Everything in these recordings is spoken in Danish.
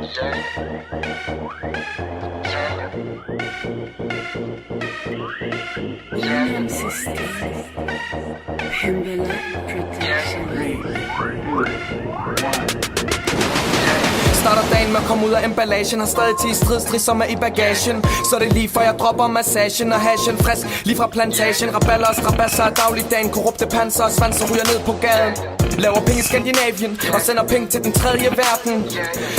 Starter dagen med at komme ud af emballagen. Har stadig 10 stridstrisser med i bagagen. Så det lige før jeg dropper massagen og hashen frisk lige fra plantagen. Raballer og strabasser af dagligdagen. Korrupte panser og svanser ryger ned på gaden. Laver penge i Skandinavien og sender penge til den tredje verden.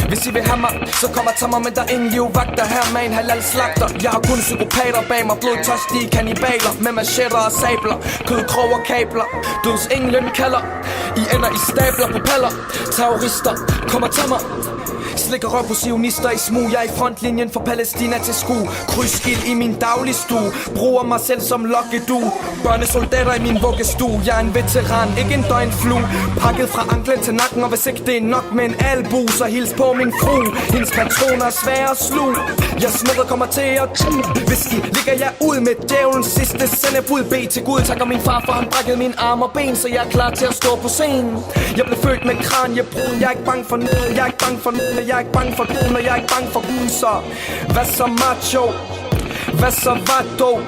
Hvis I vil have mig, så kommer tage mig. Men der er ingen livvagter her med en halal slagter. Jeg har kun psykopater bag mig. Blodtørstige kannibaler med machetter og sabler. Kød, krog og kabler. Døds englen kalder. I ender i stabler på paller. Terrorister kommer til mig. Slikker røv på sionister i smug. Jeg er i frontlinjen for Palæstina til sku. Krydskild i min dagligstue. Bruger mig selv som lokkedue. Børnesoldater i min vuggestue. Jeg er en veteran, ikke en døgnflue. Pakket fra anklen til nakken. Og hvis ikke det er nok med en albu, så hils på min fru. Hendes patroner er svære at sluge. Jeg smider kommer til at hvis I ligger jeg ud med djævelens sidste sendebud. Bed til Gud, takker min far for han brækkede mine arme og ben. Så jeg er klar til at stå på scenen. Jeg blev født med kraniebrud. Jeg er ikke bange for noget. Jeg er ikke bange for noget. Jeg er ikke bange for Gud, og jeg er ikke bange for Gud. Så hvad så macho? Hvad så vato?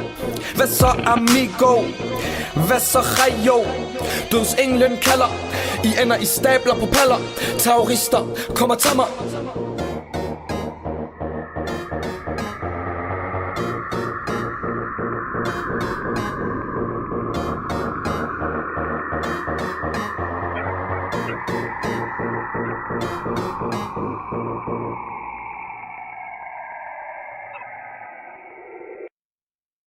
Hvad så amigo? Hvad så rayo? Døds englen kalder. I ender i stabler på paller. Terrorister kommer til mig.